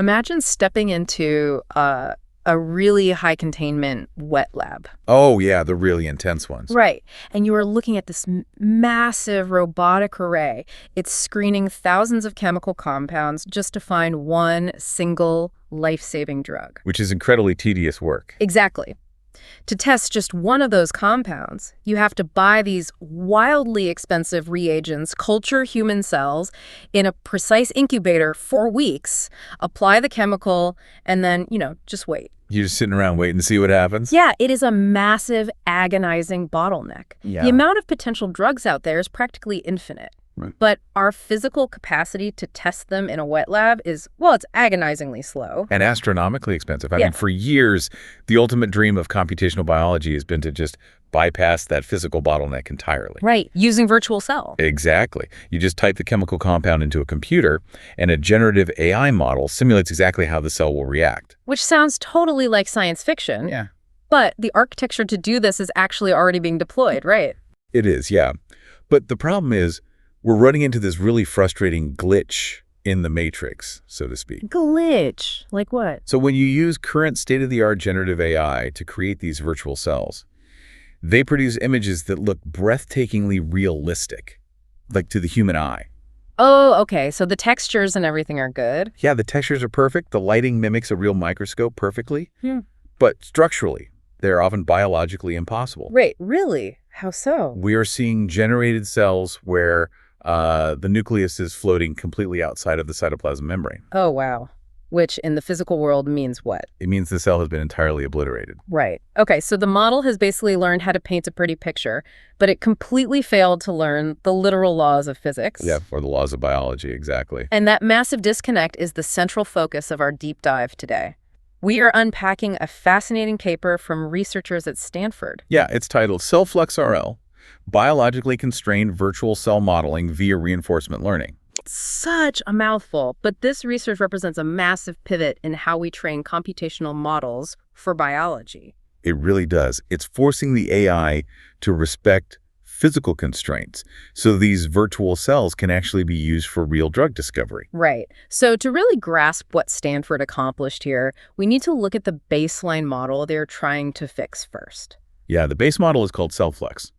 Imagine stepping into a really high containment wet lab. Oh, yeah, the really intense ones. Right. And you are looking at this massive robotic array. It's screening thousands of chemical compounds just to find one single life-saving drug. Which is incredibly tedious work. Exactly. To test just one of those compounds, you have to buy these wildly expensive reagents, culture human cells in a precise incubator for weeks, apply the chemical, and then, just wait. You're just sitting around waiting to see what happens? Yeah, it is a massive, agonizing bottleneck. Yeah. The amount of potential drugs out there is practically infinite. Right. But our physical capacity to test them in a wet lab is, well, it's agonizingly slow. And astronomically expensive. I mean, for years, the ultimate dream of computational biology has been to just bypass that physical bottleneck entirely. Right, using virtual cell. Exactly. You just type the chemical compound into a computer, and a generative AI model simulates exactly how the cell will react. Which sounds totally like science fiction. Yeah. But the architecture to do this is actually already being deployed, right? It is, yeah. But the problem is, we're running into this really frustrating glitch in the matrix, so to speak. Glitch? Like what? So when you use current state-of-the-art generative AI to create these virtual cells, they produce images that look breathtakingly realistic, like to the human eye. Oh, okay. So the textures and everything are good? Yeah, the textures are perfect. The lighting mimics a real microscope perfectly. Yeah. But structurally, they're often biologically impossible. Wait, really? How so? We are seeing generated cells where the nucleus is floating completely outside of the cytoplasm membrane. Oh, wow. Which in the physical world means what? It means the cell has been entirely obliterated. Right. Okay, so the model has basically learned how to paint a pretty picture, but it completely failed to learn the literal laws of physics. Yeah, or the laws of biology, exactly. And that massive disconnect is the central focus of our deep dive today. We are unpacking a fascinating paper from researchers at Stanford. Yeah, it's titled CellFluxRL, Biologically Constrained Virtual Cell Modeling via Reinforcement Learning. Such a mouthful, but this research represents a massive pivot in how we train computational models for biology. It really does. It's forcing the AI to respect physical constraints, so these virtual cells can actually be used for real drug discovery. Right. So to really grasp what Stanford accomplished here, we need to look at the baseline model they're trying to fix first. Yeah, the base model is called CellFlux.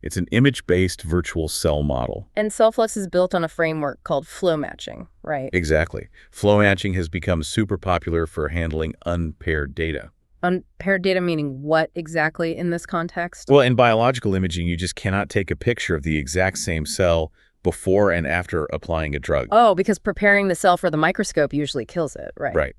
It's an image-based virtual cell model. And CellFlux is built on a framework called flow matching, right? Exactly. Flow matching has become super popular for handling unpaired data. Unpaired data meaning what exactly in this context? Well, in biological imaging, you just cannot take a picture of the exact same cell before and after applying a drug. Oh, because preparing the cell for the microscope usually kills it, right? Right.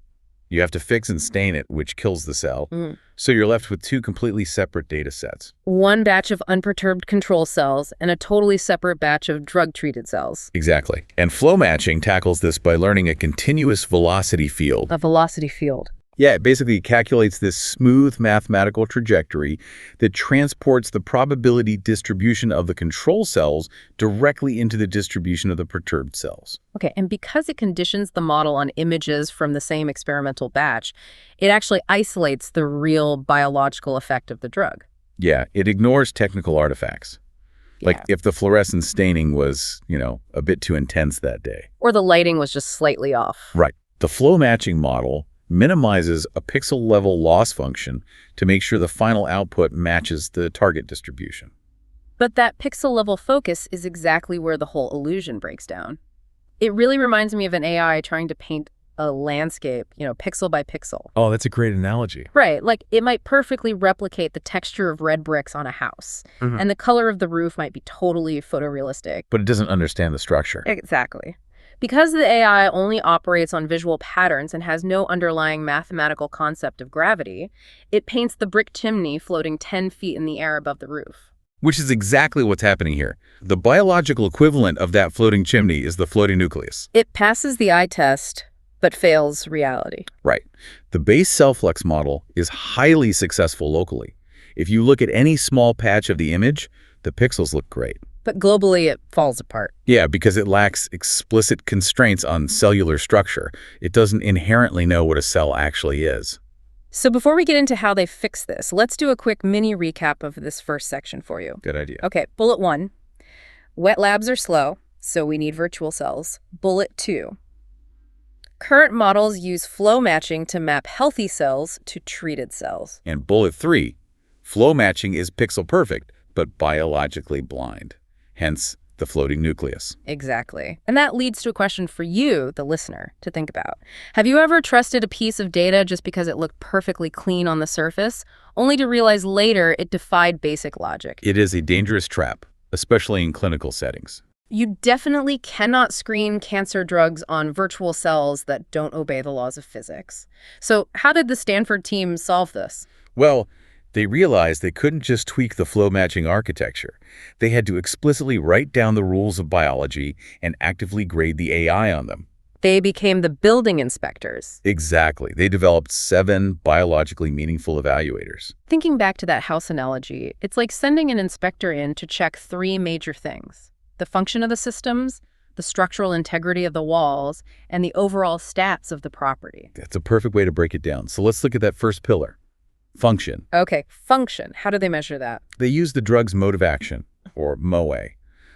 You have to fix and stain it, which kills the cell. Mm. So you're left with two completely separate data sets. One batch of unperturbed control cells and a totally separate batch of drug-treated cells. Exactly. And flow matching tackles this by learning a continuous velocity field. A velocity field. Yeah, it basically calculates this smooth mathematical trajectory that transports the probability distribution of the control cells directly into the distribution of the perturbed cells. Okay, and because it conditions the model on images from the same experimental batch, it actually isolates the real biological effect of the drug. Yeah, it ignores technical artifacts. Like Yeah. if the fluorescent staining was, a bit too intense that day. Or the lighting was just slightly off. Right. The flow matching model minimizes a pixel-level loss function to make sure the final output matches the target distribution. But that pixel-level focus is exactly where the whole illusion breaks down. It really reminds me of an AI trying to paint a landscape, pixel by pixel. Oh, that's a great analogy. Right, like it might perfectly replicate the texture of red bricks on a house, and the color of the roof might be totally photorealistic. But it doesn't understand the structure. Exactly. Because the AI only operates on visual patterns and has no underlying mathematical concept of gravity, it paints the brick chimney floating 10 feet in the air above the roof. Which is exactly what's happening here. The biological equivalent of that floating chimney is the floating nucleus. It passes the eye test, but fails reality. Right. The base CellFlux model is highly successful locally. If you look at any small patch of the image, the pixels look great. But globally, it falls apart. Yeah, because it lacks explicit constraints on cellular structure. It doesn't inherently know what a cell actually is. So before we get into how they fix this, let's do a quick mini recap of this first section for you. Good idea. Okay, bullet 1. Wet labs are slow, so we need virtual cells. Bullet 2. Current models use flow matching to map healthy cells to treated cells. And bullet 3, flow matching is pixel perfect, but biologically blind. Hence, the floating nucleus. Exactly. And that leads to a question for you, the listener, to think about. Have you ever trusted a piece of data just because it looked perfectly clean on the surface, only to realize later it defied basic logic? It is a dangerous trap, especially in clinical settings. You definitely cannot screen cancer drugs on virtual cells that don't obey the laws of physics. So how did the Stanford team solve this? Well, they realized they couldn't just tweak the flow matching architecture. They had to explicitly write down the rules of biology and actively grade the AI on them. They became the building inspectors. Exactly. They developed 7 biologically meaningful evaluators. Thinking back to that house analogy, it's like sending an inspector in to check 3 major things: the function of the systems, the structural integrity of the walls, and the overall stats of the property. That's a perfect way to break it down. So let's look at that first pillar. Function. Okay, function. How do they measure that? They use the drug's mode of action, or MOA.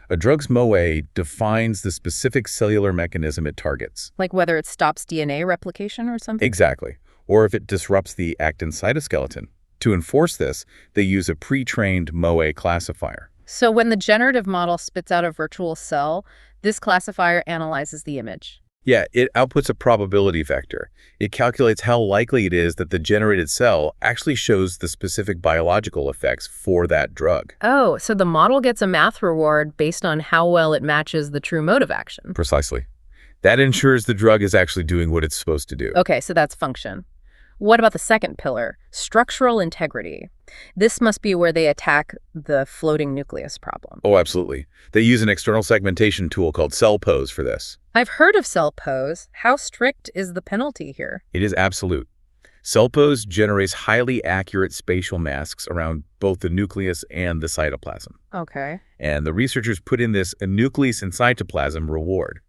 A drug's MOA defines the specific cellular mechanism it targets. Like whether it stops DNA replication or something? Exactly. Or if it disrupts the actin cytoskeleton. To enforce this, they use a pre-trained MOA classifier. So when the generative model spits out a virtual cell, this classifier analyzes the image. Yeah, it outputs a probability vector. It calculates how likely it is that the generated cell actually shows the specific biological effects for that drug. Oh, so the model gets a math reward based on how well it matches the true mode of action. Precisely. That ensures the drug is actually doing what it's supposed to do. Okay, so that's function. What about the second pillar, structural integrity? This must be where they attack the floating nucleus problem. Oh, absolutely. They use an external segmentation tool called CellPose for this. I've heard of CellPose. How strict is the penalty here? It is absolute. CellPose generates highly accurate spatial masks around both the nucleus and the cytoplasm. Okay. And the researchers put in this a nucleus and cytoplasm reward.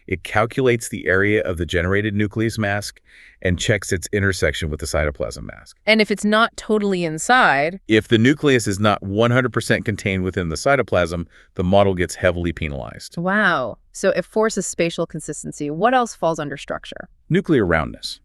It calculates the area of the generated nucleus mask and checks its intersection with the cytoplasm mask. And if it's not totally inside? If the nucleus is not 100% contained within the cytoplasm, the model gets heavily penalized. Wow. So it forces spatial consistency. What else falls under structure? Nuclear roundness.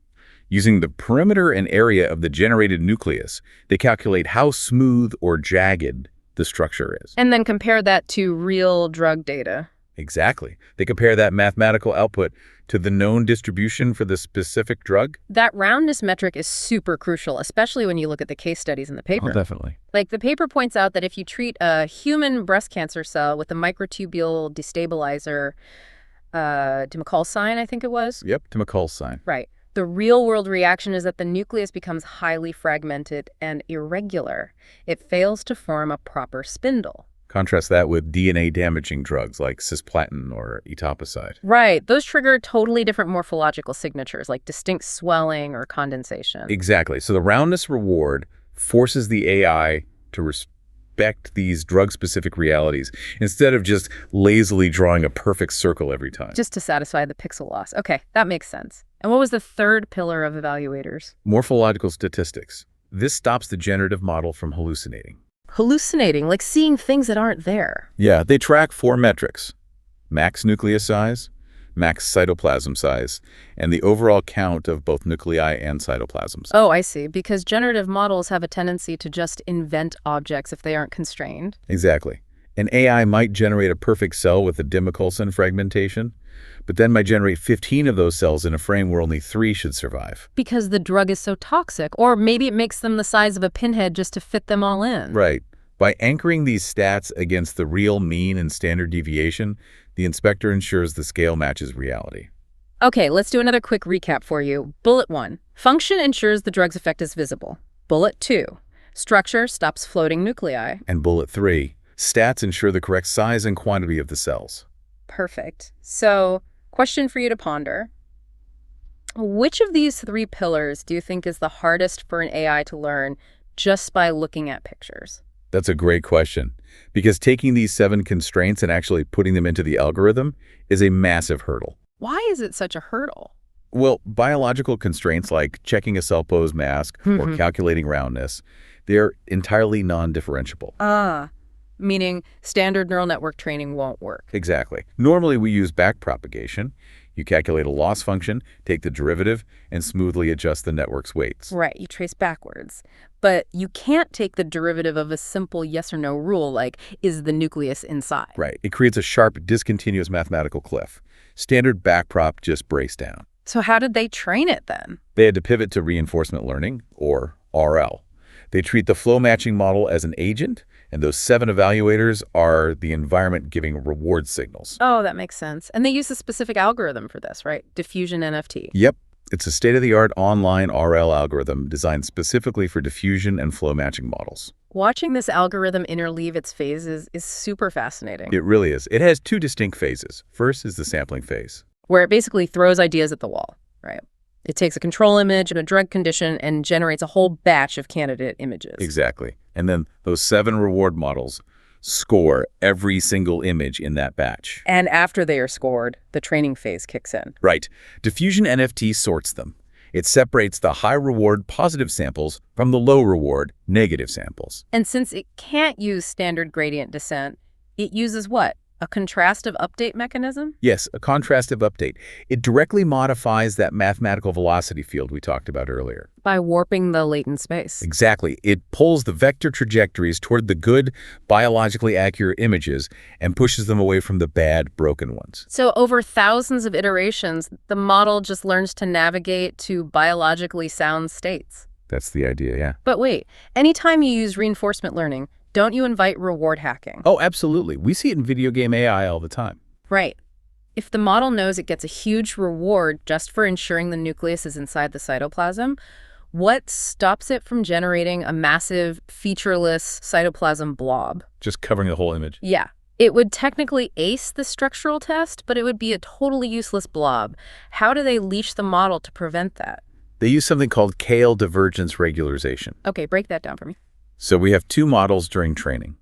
Using the perimeter and area of the generated nucleus, they calculate how smooth or jagged the structure is. And then compare that to real drug data. Exactly. They compare that mathematical output to the known distribution for the specific drug. That roundness metric is super crucial, especially when you look at the case studies in the paper. Oh, definitely. Like the paper points out that if you treat a human breast cancer cell with a microtubule destabilizer, dimacalcine, I think it was. Yep, to McCall's sign. Right. The real-world reaction is that the nucleus becomes highly fragmented and irregular. It fails to form a proper spindle. Contrast that with DNA-damaging drugs like cisplatin or etoposide. Right. Those trigger totally different morphological signatures, like distinct swelling or condensation. Exactly. So the roundness reward forces the AI to respect these drug-specific realities instead of just lazily drawing a perfect circle every time. Just to satisfy the pixel loss. Okay, that makes sense. And what was the third pillar of evaluators? Morphological statistics. This stops the generative model from hallucinating. Hallucinating, like seeing things that aren't there. Yeah, they track 4 metrics: max nucleus size, max cytoplasm size, and the overall count of both nuclei and cytoplasms. Oh, I see. Because generative models have a tendency to just invent objects if they aren't constrained. Exactly. An AI might generate a perfect cell with a Dimicolson fragmentation, but then might generate 15 of those cells in a frame where only 3 should survive. Because the drug is so toxic, or maybe it makes them the size of a pinhead just to fit them all in. Right. By anchoring these stats against the real mean and standard deviation, the inspector ensures the scale matches reality. Okay, let's do another quick recap for you. Bullet 1, function ensures the drug's effect is visible. Bullet 2, structure stops floating nuclei. And bullet 3, stats ensure the correct size and quantity of the cells. Perfect. So, question for you to ponder. Which of these 3 pillars do you think is the hardest for an AI to learn just by looking at pictures? That's a great question, because taking these 7 constraints and actually putting them into the algorithm is a massive hurdle. Why is it such a hurdle? Well, biological constraints like checking a CellPose mask or calculating roundness, they're entirely non-differentiable. Meaning standard neural network training won't work. Exactly. Normally we use backpropagation. You calculate a loss function, take the derivative, and smoothly adjust the network's weights. Right, you trace backwards. But you can't take the derivative of a simple yes or no rule like, is the nucleus inside? Right. It creates a sharp, discontinuous mathematical cliff. Standard backprop just braced down. So how did they train it then? They had to pivot to reinforcement learning, or RL. They treat the flow matching model as an agent, and those 7 evaluators are the environment giving reward signals. Oh, that makes sense. And they use a specific algorithm for this, right? Diffusion NFT. Yep. It's a state-of-the-art online RL algorithm designed specifically for diffusion and flow matching models. Watching this algorithm interleave its phases is super fascinating. It really is. It has 2 distinct phases. First is the sampling phase. Where it basically throws ideas at the wall, right? It takes a control image and a drug condition and generates a whole batch of candidate images. Exactly. And then those 7 reward models score every single image in that batch. And after they are scored, the training phase kicks in. Right. Diffusion NFT sorts them. It separates the high-reward positive samples from the low-reward negative samples. And since it can't use standard gradient descent, it uses what? A contrastive update mechanism? Yes, a contrastive update. It directly modifies that mathematical velocity field we talked about earlier. By warping the latent space. Exactly. It pulls the vector trajectories toward the good, biologically accurate images and pushes them away from the bad, broken ones. So over thousands of iterations, the model just learns to navigate to biologically sound states. That's the idea, yeah. But wait, anytime you use reinforcement learning, don't you invite reward hacking? Oh, absolutely. We see it in video game AI all the time. Right. If the model knows it gets a huge reward just for ensuring the nucleus is inside the cytoplasm, what stops it from generating a massive, featureless cytoplasm blob? Just covering the whole image. Yeah. It would technically ace the structural test, but it would be a totally useless blob. How do they leash the model to prevent that? They use something called KL divergence regularization. Okay, break that down for me. So we have 2 models during training.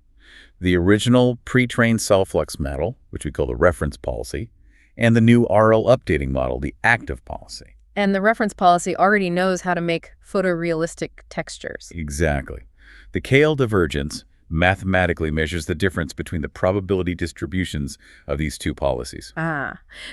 The original pre-trained CellFlux model, which we call the reference policy, and the new RL updating model, the active policy. And the reference policy already knows how to make photorealistic textures. Exactly. The KL divergence mathematically measures the difference between the probability distributions of these 2 policies.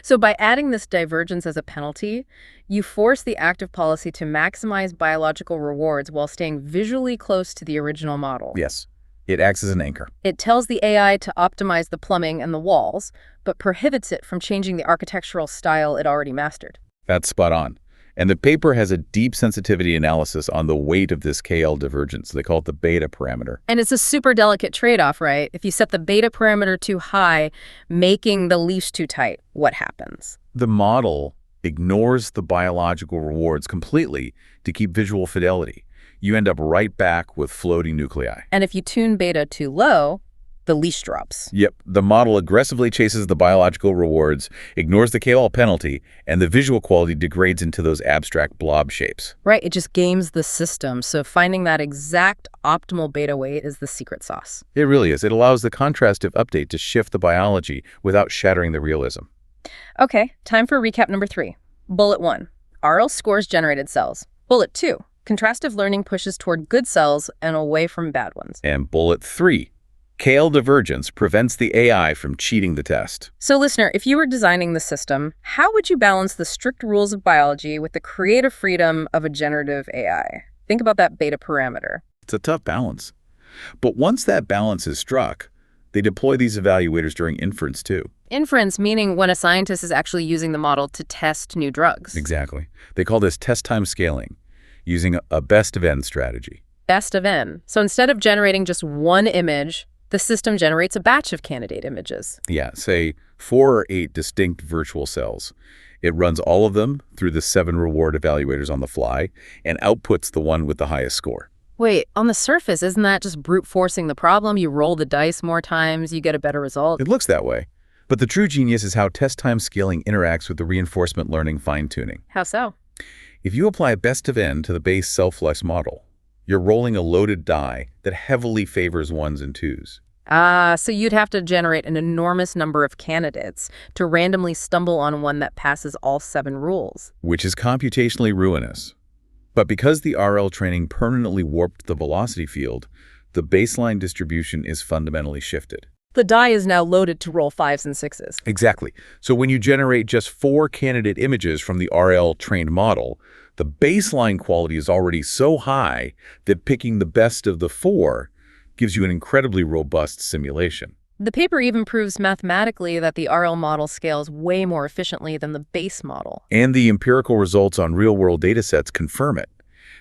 So by adding this divergence as a penalty, you force the active policy to maximize biological rewards while staying visually close to the original model. Yes. It acts as an anchor. It tells the AI to optimize the plumbing and the walls, but prohibits it from changing the architectural style it already mastered. That's spot on. And the paper has a deep sensitivity analysis on the weight of this KL divergence. They call it the beta parameter. And it's a super delicate trade-off, right? If you set the beta parameter too high, making the leash too tight, what happens? The model ignores the biological rewards completely to keep visual fidelity. You end up right back with floating nuclei. And if you tune beta too low, the leash drops. Yep, the model aggressively chases the biological rewards, ignores the KL penalty, and the visual quality degrades into those abstract blob shapes. Right, it just games the system, so finding that exact optimal beta weight is the secret sauce. It really is. It allows the contrastive update to shift the biology without shattering the realism. Okay, time for recap number 3. Bullet 1, RL scores generated cells. Bullet 2, contrastive learning pushes toward good cells and away from bad ones. And bullet 3, KL divergence prevents the AI from cheating the test. So listener, if you were designing the system, how would you balance the strict rules of biology with the creative freedom of a generative AI? Think about that beta parameter. It's a tough balance. But once that balance is struck, they deploy these evaluators during inference too. Inference meaning when a scientist is actually using the model to test new drugs. Exactly. They call this test time scaling, using a best of n strategy. Best of n. So instead of generating just one image, the system generates a batch of candidate images. Yeah, say 4 or 8 distinct virtual cells. It runs all of them through the 7 reward evaluators on the fly and outputs the one with the highest score. Wait, on the surface, isn't that just brute forcing the problem? You roll the dice more times, you get a better result. It looks that way. But the true genius is how test time scaling interacts with the reinforcement learning fine-tuning. How so? If you apply best of n to the base CellFlux model, you're rolling a loaded die that heavily favors 1s and 2s. So you'd have to generate an enormous number of candidates to randomly stumble on one that passes all 7 rules. Which is computationally ruinous. But because the RL training permanently warped the velocity field, the baseline distribution is fundamentally shifted. The die is now loaded to roll 5s and 6s. Exactly. So when you generate just 4 candidate images from the RL trained model, the baseline quality is already so high that picking the best of the 4 gives you an incredibly robust simulation. The paper even proves mathematically that the RL model scales way more efficiently than the base model. And the empirical results on real-world datasets confirm it.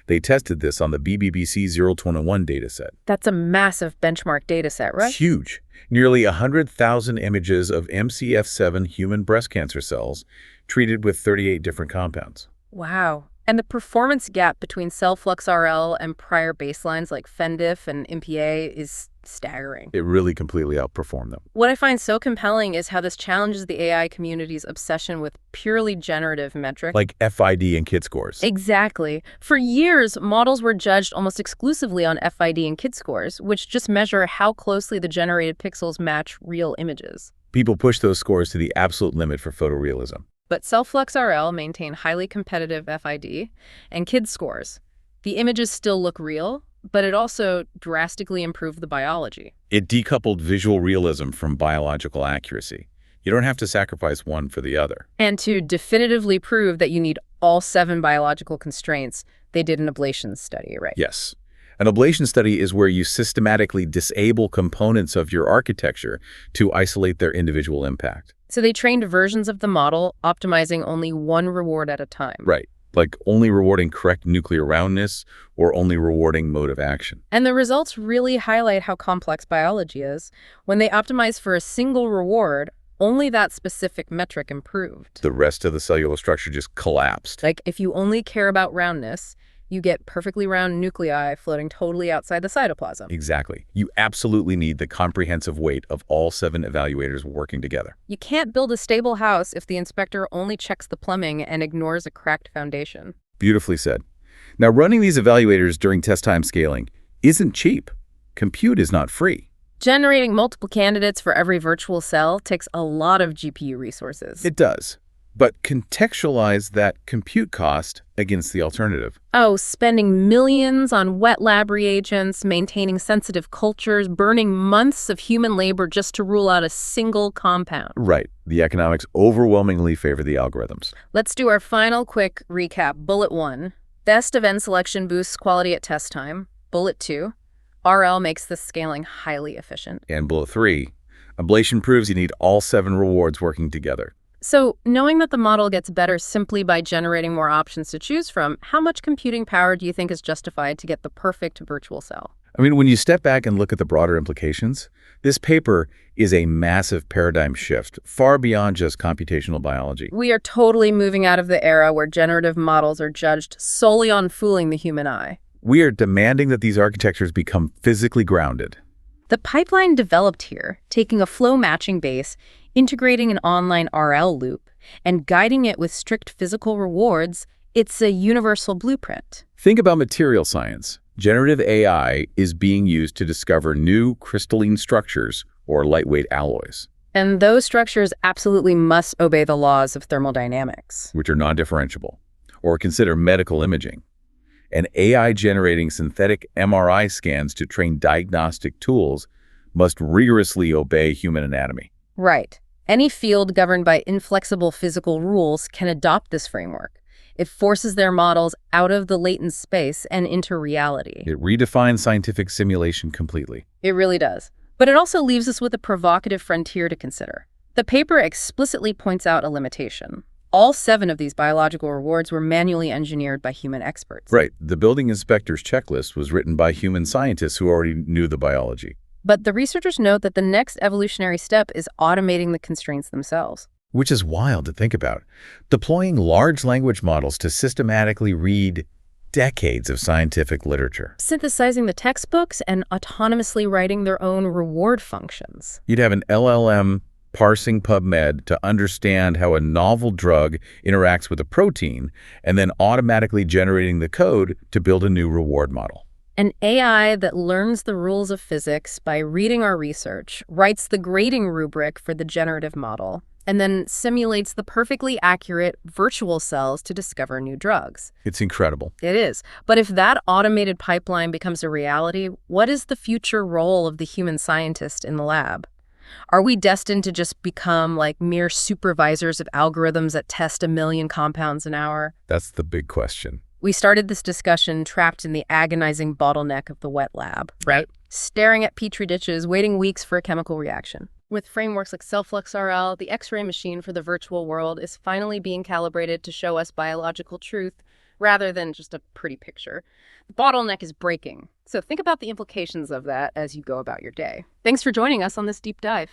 They tested this on the BBBC 021 dataset. That's a massive benchmark dataset, right? It's huge. Nearly 100,000 images of MCF7 human breast cancer cells treated with 38 different compounds. Wow. And the performance gap between CellFluxRL and prior baselines like FENDIF and MPA is staggering. It really completely outperformed them. What I find so compelling is how this challenges the AI community's obsession with purely generative metrics. Like FID and KID scores. Exactly. For years, models were judged almost exclusively on FID and KID scores, which just measure how closely the generated pixels match real images. People push those scores to the absolute limit for photorealism. But CellFluxRL maintain highly competitive FID and KID scores. The images still look real, but it also drastically improved the biology. It decoupled visual realism from biological accuracy. You don't have to sacrifice one for the other. And to definitively prove that you need all 7 biological constraints, they did an ablation study, right? Yes. An ablation study is where you systematically disable components of your architecture to isolate their individual impact. So they trained versions of the model, optimizing only one reward at a time. Right. Like only rewarding correct nuclear roundness or only rewarding mode of action. And the results really highlight how complex biology is. When they optimize for a single reward, only that specific metric improved. The rest of the cellular structure just collapsed. Like if you only care about roundness, you get perfectly round nuclei floating totally outside the cytoplasm. Exactly. You absolutely need the comprehensive weight of all 7 evaluators working together. You can't build a stable house if the inspector only checks the plumbing and ignores a cracked foundation. Beautifully said. Now, running these evaluators during test time scaling isn't cheap. Compute is not free. Generating multiple candidates for every virtual cell takes a lot of GPU resources. It does. But contextualize that compute cost against the alternative. Oh, spending millions on wet lab reagents, maintaining sensitive cultures, burning months of human labor just to rule out a single compound. Right. The economics overwhelmingly favor the algorithms. Let's do our final quick recap. Bullet 1, best of N selection boosts quality at test time. Bullet 2, RL makes the scaling highly efficient. And bullet 3, ablation proves you need all 7 rewards working together. So, knowing that the model gets better simply by generating more options to choose from, how much computing power do you think is justified to get the perfect virtual cell? I mean, when you step back and look at the broader implications, this paper is a massive paradigm shift, far beyond just computational biology. We are totally moving out of the era where generative models are judged solely on fooling the human eye. We are demanding that these architectures become physically grounded. The pipeline developed here, taking a flow matching base, integrating an online RL loop, and guiding it with strict physical rewards, it's a universal blueprint. Think about material science. Generative AI is being used to discover new crystalline structures or lightweight alloys, And those structures absolutely must obey the laws of thermodynamics. which are non-differentiable. Or consider medical imaging. And AI generating synthetic MRI scans to train diagnostic tools must rigorously obey human anatomy. Right. Any field governed by inflexible physical rules can adopt this framework. It forces their models out of the latent space and into reality. It redefines scientific simulation completely. It really does. But it also leaves us with a provocative frontier to consider. The paper explicitly points out a limitation. All 7 of these biological rewards were manually engineered by human experts. Right. The building inspector's checklist was written by human scientists who already knew the biology. But the researchers note that the next evolutionary step is automating the constraints themselves. Which is wild to think about. Deploying large language models to systematically read decades of scientific literature. Synthesizing the textbooks and autonomously writing their own reward functions. You'd have an LLM parsing PubMed to understand how a novel drug interacts with a protein, and then automatically generating the code to build a new reward model. An AI that learns the rules of physics by reading our research, writes the grading rubric for the generative model, and then simulates the perfectly accurate virtual cells to discover new drugs. It's incredible. It is. But if that automated pipeline becomes a reality, what is the future role of the human scientist in the lab? Are we destined to just become like mere supervisors of algorithms that test a million compounds an hour? That's the big question. We started this discussion trapped in the agonizing bottleneck of the wet lab, Right. staring at petri ditches, waiting weeks for a chemical reaction. With frameworks like CellFluxRL, the X-ray machine for the virtual world is finally being calibrated to show us biological truth rather than just a pretty picture. The bottleneck is breaking. So think about the implications of that as you go about your day. Thanks for joining us on this deep dive.